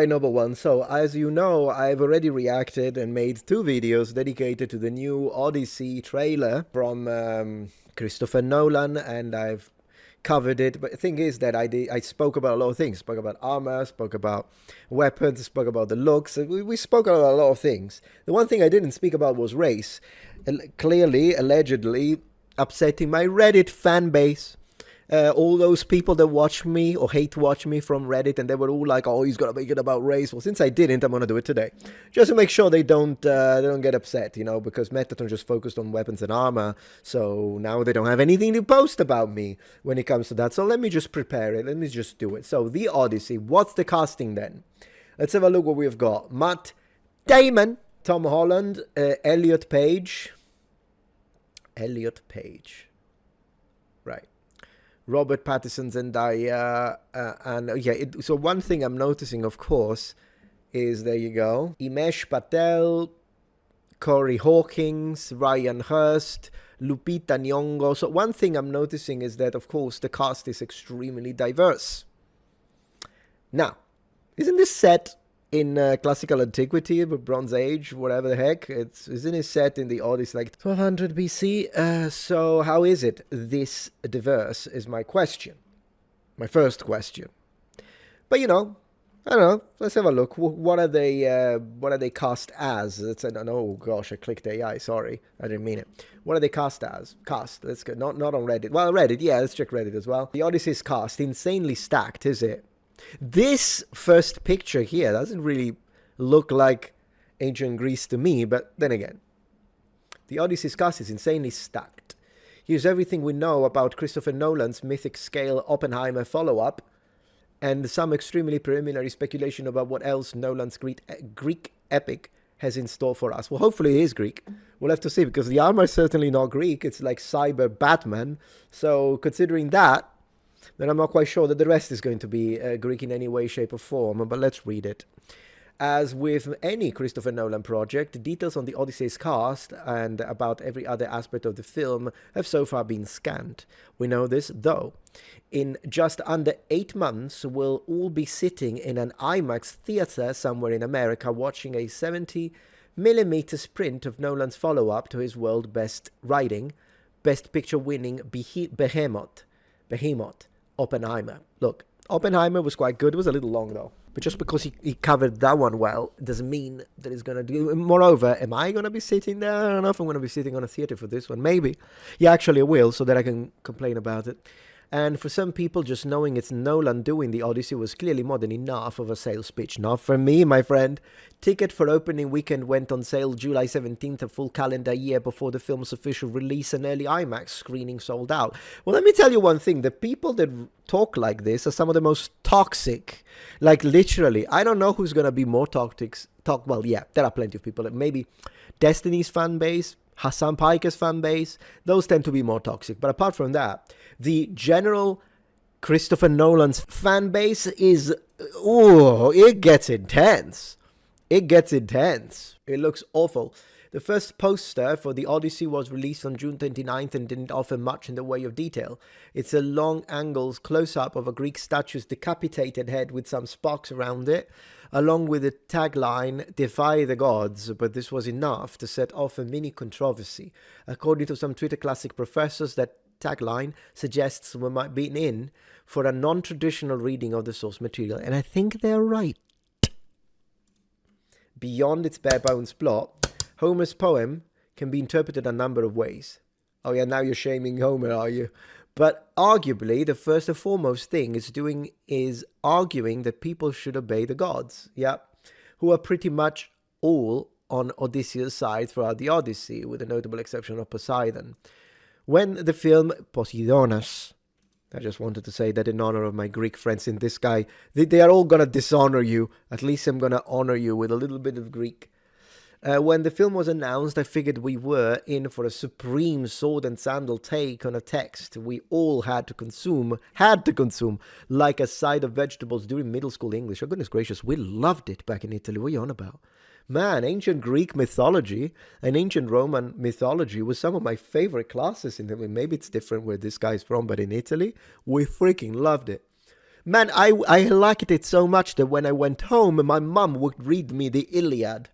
right, Noble One. So, as you know, I've already reacted and made 2 videos dedicated to the new Odyssey trailer from Christopher Nolan, and I've covered it. But the thing is that I spoke about a lot of things. Spoke about armor, spoke about weapons, spoke about the looks. We spoke about a lot of things. The one thing I didn't speak about was race. Clearly, allegedly, upsetting my Reddit fan base. All those people that watch me or hate watch me from Reddit, and they were all like, "Oh, he's gonna make it about race." Well, since I didn't, I'm gonna do it today, just to make sure they don't get upset, because Metatron just focused on weapons and armor, so now they don't have anything to post about me when it comes to that. So let me just prepare it. Let me just do it. So the Odyssey. What's the casting then? Let's have a look what we've got. Matt Damon, Tom Holland, Elliot Page, right. Robert Pattinson, Zendaya, and yeah. So one thing I'm noticing, of course, is there you go. Imesh Patel, Corey Hawkins, Ryan Hurst, Lupita Nyong'o. So one thing I'm noticing is that, of course, the cast is extremely diverse. Now, isn't this set in classical antiquity, Bronze Age, whatever the heck? Isn't it set in the Odyssey, like 1200 BC? So how is it this diverse is my question. My first question. But I don't know. Let's have a look. What are they cast as? Oh gosh, I clicked AI. Sorry, I didn't mean it. What are they cast as? Let's go. Not on Reddit. Well, Reddit. Yeah, let's check Reddit as well. The Odyssey's cast insanely stacked, is it? This first picture here doesn't really look like ancient Greece to me, but then again, the Odyssey's cast is insanely stacked. Here's everything we know about Christopher Nolan's mythic scale Oppenheimer follow-up, and some extremely preliminary speculation about what else Nolan's Greek epic has in store for us. Well, hopefully it is Greek. We'll have to see, because the armor is certainly not Greek. It's like cyber Batman. So considering that, then I'm not quite sure that the rest is going to be Greek in any way, shape, or form, but let's read it. As with any Christopher Nolan project, details on the Odyssey's cast and about every other aspect of the film have so far been scanned. We know this, though. In just under 8 months, we'll all be sitting in an IMAX theater somewhere in America watching a 70mm print of Nolan's follow-up to his world best picture winning behemoth, Oppenheimer. Look, Oppenheimer was quite good. It was a little long, though. But just because he covered that one well, doesn't mean that he's going to do... Moreover, am I going to be sitting there? I don't know if I'm going to be sitting on a theater for this one. Maybe. Yeah, actually I will, so that I can complain about it. And for some people, just knowing it's Nolan doing the Odyssey was clearly more than enough of a sales pitch. Not for me, my friend. Ticket for opening weekend went on sale July 17th, a full calendar year before the film's official release, and early IMAX screening sold out. Well, let me tell you one thing. The people that talk like this are some of the most toxic. Like, literally. I don't know who's going to be more toxic. Well, yeah, there are plenty of people. Maybe Destiny's fan base, Hassan Piker's fan base, those tend to be more toxic. But apart from that, the general Christopher Nolan's fan base is, it gets intense. It gets intense. It looks awful. The first poster for the Odyssey was released on June 29th and didn't offer much in the way of detail. It's a long angles close-up of a Greek statue's decapitated head with some sparks around it, along with the tagline, "Defy the gods," but this was enough to set off a mini controversy. According to some Twitter Classic professors, that tagline suggests we might be in for a non-traditional reading of the source material, and I think they're right. Beyond its bare-bones plot, Homer's poem can be interpreted a number of ways. Oh yeah, now you're shaming Homer, are you? But arguably, the first and foremost thing is arguing that people should obey the gods, who are pretty much all on Odysseus' side throughout the Odyssey, with the notable exception of Poseidon. When the film Poseidonas, I just wanted to say that in honor of my Greek friends in this guy, they are all going to dishonor you. At least I'm going to honor you with a little bit of Greek. When the film was announced, I figured we were in for a supreme sword and sandal take on a text we all had to consume like a side of vegetables during middle school English. Oh, goodness gracious, we loved it back in Italy. What are you on about? Man, ancient Greek mythology and ancient Roman mythology was some of my favorite classes. Maybe it's different where this guy's from, but in Italy, we freaking loved it. Man, I liked it so much that when I went home, my mum would read me the Iliad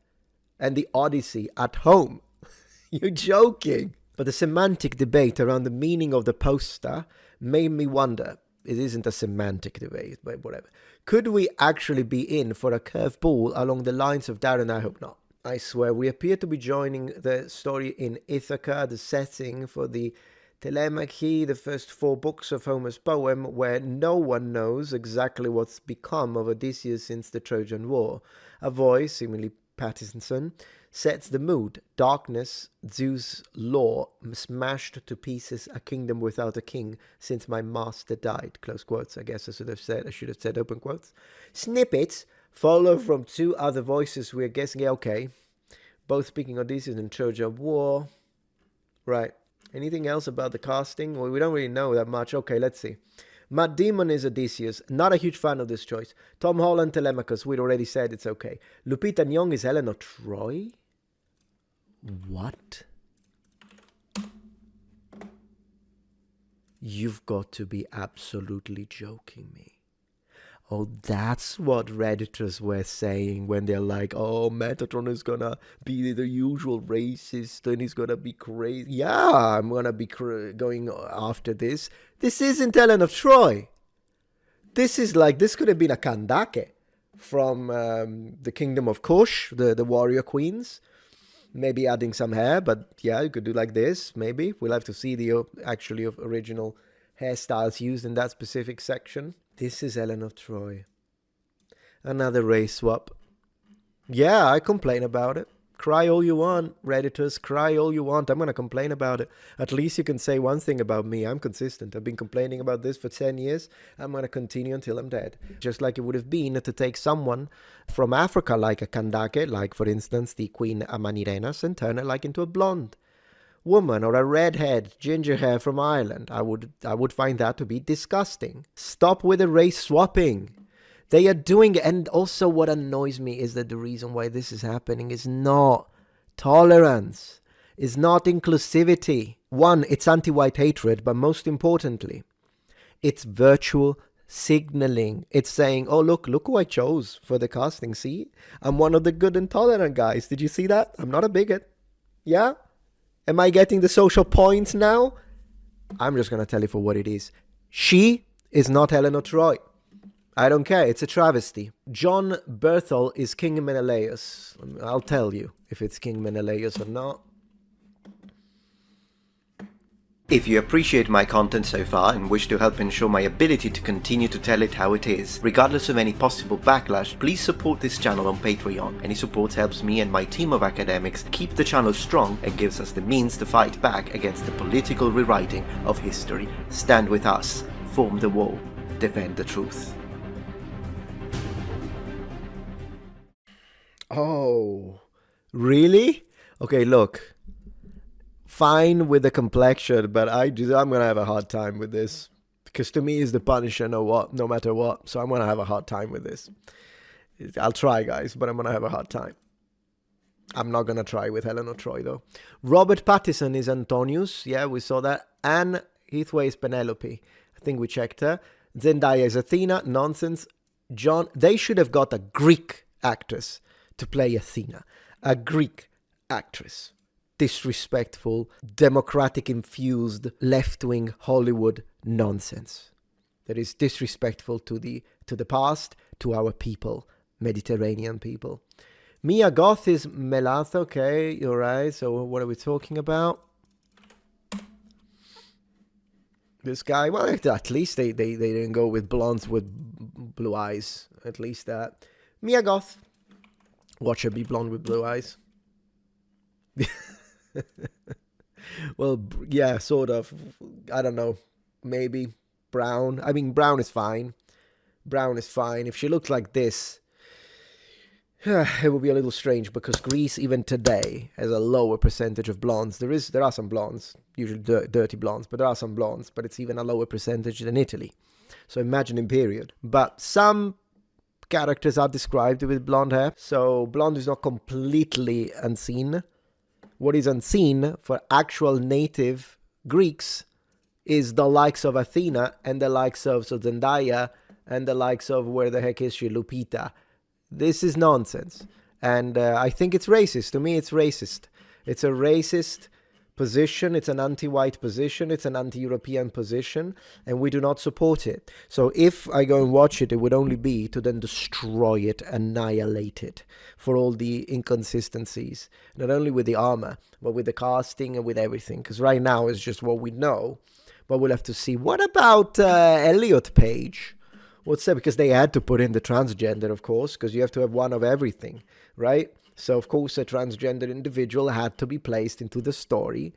and the Odyssey at home. You're joking. But the semantic debate around the meaning of the poster made me wonder. It isn't a semantic debate, but whatever. Could we actually be in for a curveball along the lines of Darren? I hope not. I swear, we appear to be joining the story in Ithaca, the setting for the Telemachy, the first 4 books of Homer's poem, where no one knows exactly what's become of Odysseus since the Trojan War. A voice, seemingly Pattinson, sets the mood. Darkness, Zeus' law, smashed to pieces a kingdom without a king since my master died. Close quotes, I guess I should have said open quotes. Snippets follow from 2 other voices we're guessing. Yeah, okay. Both speaking Odysseus and Trojan War. Right. Anything else about the casting? Well, we don't really know that much. Okay, let's see. Matt Damon is Odysseus. Not a huge fan of this choice. Tom Holland, Telemachus. We'd already said it's okay. Lupita Nyong'o is Eleanor Troy? What? You've got to be absolutely joking me. Oh, that's what Redditors were saying when they're like, oh, Metatron is gonna be the usual racist and he's gonna be crazy. Yeah, I'm gonna be going after this. This isn't Ellen of Troy. This is like, this could have been a Kandake from the Kingdom of Kush, the warrior queens. Maybe adding some hair, but yeah, you could do like this, maybe. We'll have to see the actually original hairstyles used in that specific section. This is Ellen of Troy. Another race swap. Yeah, I complain about it. Cry all you want, Redditors. Cry all you want. I'm going to complain about it. At least you can say one thing about me. I'm consistent. I've been complaining about this for 10 years. I'm going to continue until I'm dead. Just like it would have been to take someone from Africa like a Kandake, like, for instance, the Queen Amanirenas, and turn her like into a blonde woman or a redhead ginger hair from Ireland. I would find that to be disgusting. Stop with the race swapping. They are doing it. And also what annoys me is that the reason why this is happening is not tolerance, is not inclusivity. One, it's anti-white hatred, but most importantly, it's virtual signaling. It's saying, oh, look who I chose for the casting. See, I'm one of the good and tolerant guys. Did you see that? I'm not a bigot. Yeah? Am I getting the social points now? I'm just going to tell you for what it is. She is not Eleanor Troy. I don't care. It's a travesty. John Berthel is King Menelaus. I'll tell you if it's King Menelaus or not. If you appreciate my content so far and wish to help ensure my ability to continue to tell it how it is, regardless of any possible backlash, please support this channel on Patreon. Any support helps me and my team of academics keep the channel strong and gives us the means to fight back against the political rewriting of history. Stand with us, form the wall, defend the truth. Oh, really? Okay, look. Fine with the complexion, but I'm gonna have a hard time with this, because to me is the Punisher no matter what. So I'm gonna have a hard time with this. I'll try, guys, but I'm gonna have a hard time. I'm not gonna try with Eleanor Troy though. Robert Pattinson is Antonius. Yeah, we saw that. Anne Hathaway is Penelope. I think we checked her. Zendaya is Athena. Nonsense. They should have got a Greek actress to play Athena. A Greek actress. Disrespectful, democratic-infused, left-wing Hollywood nonsense that is disrespectful to the past, to our people, Mediterranean people. Mia Goth is Melathe. Okay, you're right. So what are we talking about? This guy, well, at least they didn't go with blondes with blue eyes. At least that. Mia Goth. Watch her be blonde with blue eyes. Well, yeah, sort of. I don't know. Maybe brown. I mean, brown is fine. Brown is fine. If she looked like this, it would be a little strange, because Greece, even today, has a lower percentage of blondes. There are some blondes, usually dirty blondes, but there are some blondes, but it's even a lower percentage than Italy. So imagine in period. But some characters are described with blonde hair, so blonde is not completely unseen. What is unseen for actual native Greeks is the likes of Athena and the likes of Zendaya and the likes of where the heck is she, Lupita. This is nonsense. And I think it's racist. To me, it's racist. It's a racist position. It's an anti-white position. It's an anti-European position. And we do not support it. So if I go and watch it, it would only be to then destroy it, annihilate it for all the inconsistencies. Not only with the armor, but with the casting and with everything. Because right now it's just what we know. But we'll have to see. What about Elliot Page? What's that? Because they had to put in the transgender, of course, because you have to have one of everything, right? So, of course, a transgender individual had to be placed into the story.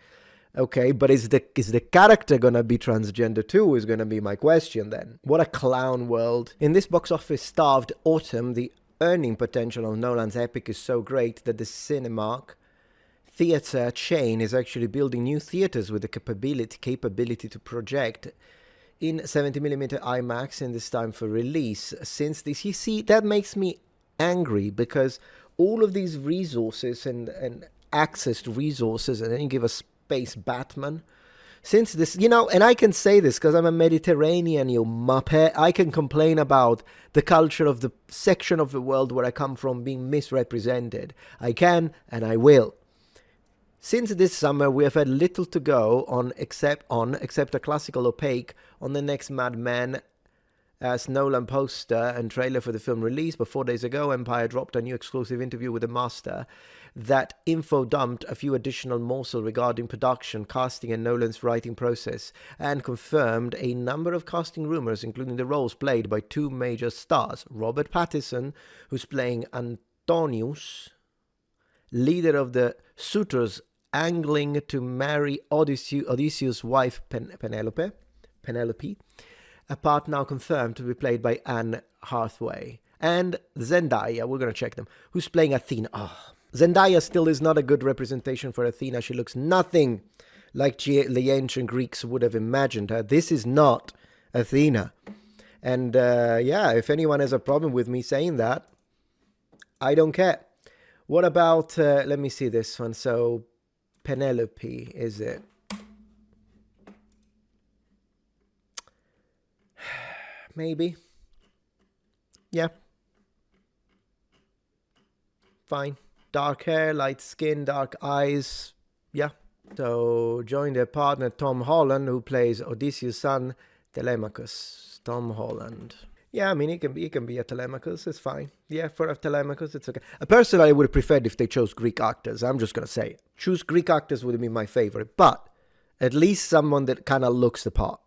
Okay, but is the character going to be transgender too, is going to be my question then. What a clown world. In this box office starved autumn, the earning potential of Nolan's epic is so great that the Cinemark theater chain is actually building new theaters with the capability to project in 70mm IMAX in this time for release. Since this, you see, that makes me angry, because all of these resources and access to resources, and then you give a space Batman. Since this, you know, and I can say this because I'm a Mediterranean, you muppet. I can complain about the culture of the section of the world where I come from being misrepresented. I can, and I will. Since this summer, we have had little to go on except a classical opaque on the next Mad Men as Nolan poster and trailer for the film release. But 4 days ago, Empire dropped a new exclusive interview with the master. That info dumped a few additional morsels regarding production, casting, and Nolan's writing process, and confirmed a number of casting rumors, including the roles played by two major stars. Robert Pattinson, who's playing Antonius, leader of the suitors angling to marry Odysseus' wife Penelope, a part now confirmed to be played by Anne Hathaway. And Zendaya, we're going to check them, who's playing Athena. Zendaya still is not a good representation for Athena. She looks nothing like the ancient Greeks would have imagined her. This is not Athena. And if anyone has a problem with me saying that, I don't care. What about, let me see this one. So, Penelope, is it? Maybe. Yeah. Fine. Dark hair, light skin, dark eyes. Yeah. So, join their partner Tom Holland, who plays Odysseus' son, Telemachus. Tom Holland. Yeah, I mean, he can be a Telemachus. It's fine. Yeah, for a Telemachus, it's okay. Personally, I would have preferred if they chose Greek actors. I'm just going to say it. Choose Greek actors would be my favorite. But at least someone that kind of looks the part.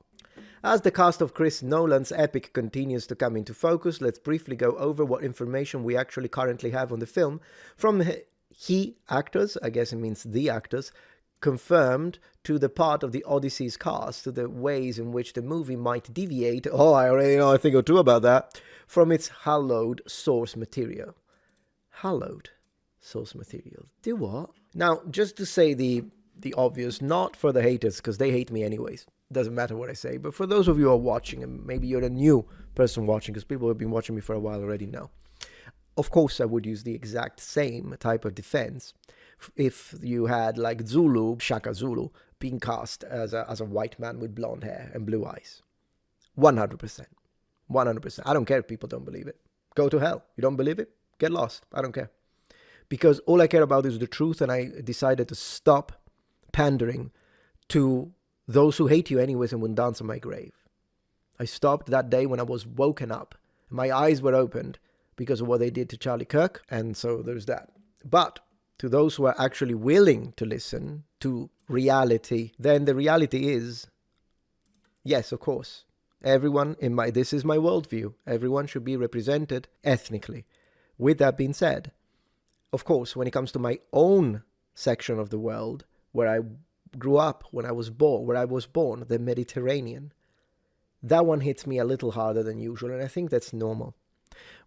As the cast of Chris Nolan's epic continues to come into focus, let's briefly go over what information we actually currently have on the film from he actors, I guess it means the actors, confirmed to the part of the Odyssey's cast, to the ways in which the movie might deviate, I already know a thing or two about that, from its hallowed source material. Hallowed source material. Do what? Now, just to say the obvious, not for the haters, because they hate me anyways. Doesn't matter what I say. But for those of you who are watching, and maybe you're a new person watching, because people who have been watching me for a while already know. Of course, I would use the exact same type of defense if you had like Zulu, Shaka Zulu, being cast as a white man with blonde hair and blue eyes. 100%. 100%. I don't care if people don't believe it. Go to hell. You don't believe it? Get lost. I don't care. Because all I care about is the truth, and I decided to stop pandering to those who hate you anyways and would dance on my grave. I stopped that day when I was woken up. My eyes were opened because of what they did to Charlie Kirk, and so there's that. But to those who are actually willing to listen to reality, then the reality is, yes, of course, everyone this is my worldview. Everyone should be represented ethnically. With that being said, of course, when it comes to my own section of the world, where I grew up, where I was born, the Mediterranean, that one hits me a little harder than usual, and I think that's normal.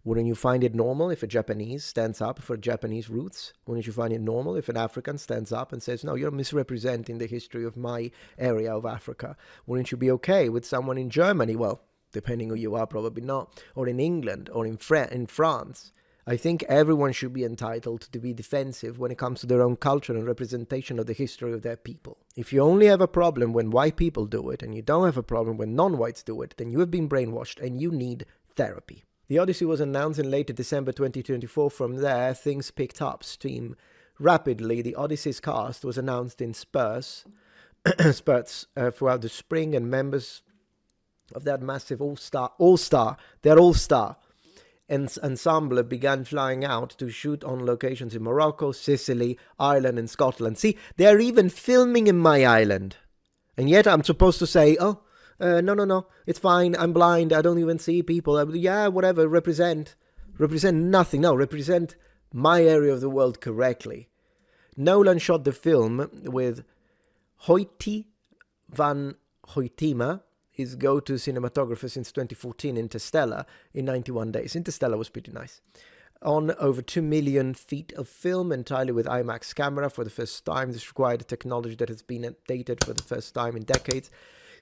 Wouldn't you find it normal if a Japanese stands up for Japanese roots? Wouldn't you find it normal if an African stands up and says, no, you're misrepresenting the history of my area of Africa? Wouldn't you be okay with someone in Germany? Well, depending who you are, probably not. Or in England, or in France. I think everyone should be entitled to be defensive when it comes to their own culture and representation of the history of their people. If you only have a problem when white people do it, and you don't have a problem when non-whites do it, then you have been brainwashed and you need therapy. The Odyssey was announced in late December 2024. From there, things picked up steam rapidly. The Odyssey's cast was announced in spurts throughout the spring, and members of that massive all-star ensemble began flying out to shoot on locations in Morocco, Sicily, Ireland, and Scotland. See, they're even filming in my island. And yet I'm supposed to say, no, it's fine, I'm blind, I don't even see people. Yeah, whatever, represent nothing. No, represent my area of the world correctly. Nolan shot the film with Hoyte van Hoytema, his go-to cinematographer since 2014, Interstellar, in 91 days. Interstellar was pretty nice. On over 2 million feet of film, entirely with IMAX camera for the first time. This required a technology that has been updated for the first time in decades.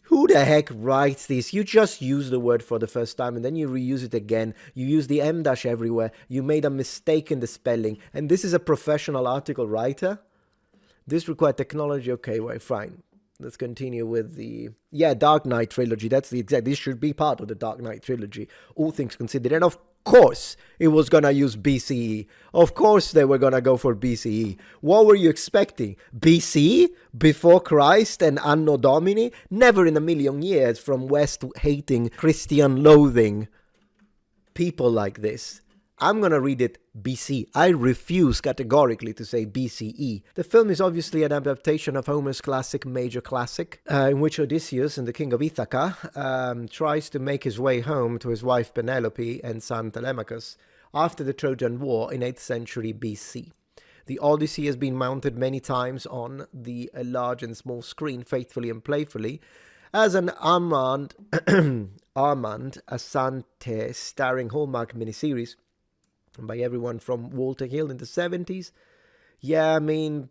Who the heck writes this? You just use the word for the first time and then you reuse it again. You use the M dash everywhere. You made a mistake in the spelling. And this is a professional article writer? This required technology. Okay, well, fine. Let's continue with the Dark Knight trilogy. That's the exact. This should be part of the Dark Knight trilogy, all things considered. And of course, it was gonna use BCE. Of course, they were gonna go for BCE. What were you expecting? BCE, before Christ and Anno Domini? Never in a million years. From West hating, Christian loathing people like this. I'm going to read it BC. I refuse categorically to say BCE. The film is obviously an adaptation of Homer's major classic, in which Odysseus and the king of Ithaca tries to make his way home to his wife Penelope and son Telemachus after the Trojan War in 8th century BC. The Odyssey has been mounted many times on the large and small screen, faithfully and playfully, as an Armand Assante starring Hallmark miniseries by everyone from Walter Hill in the 70s. Yeah, I mean,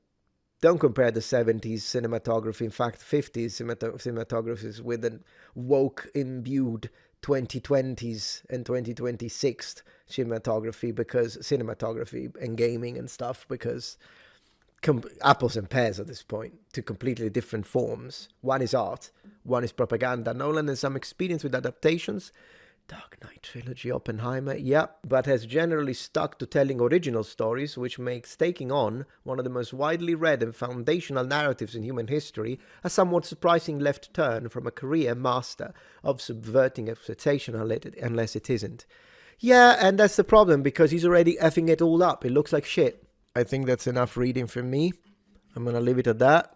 don't compare the 70s cinematography, in fact, 50s cinematography with a woke-imbued 2020s and 2026 cinematography and gaming and stuff, because apples and pears at this point, to completely different forms. One is art, one is propaganda. Nolan has some experience with adaptations. Dark Knight trilogy, Oppenheimer, yeah, but has generally stuck to telling original stories, which makes taking on one of the most widely read and foundational narratives in human history a somewhat surprising left turn from a career master of subverting expectation, unless it isn't. Yeah, and that's the problem, because he's already effing it all up. It looks like shit. I think that's enough reading from me. I'm gonna leave it at that.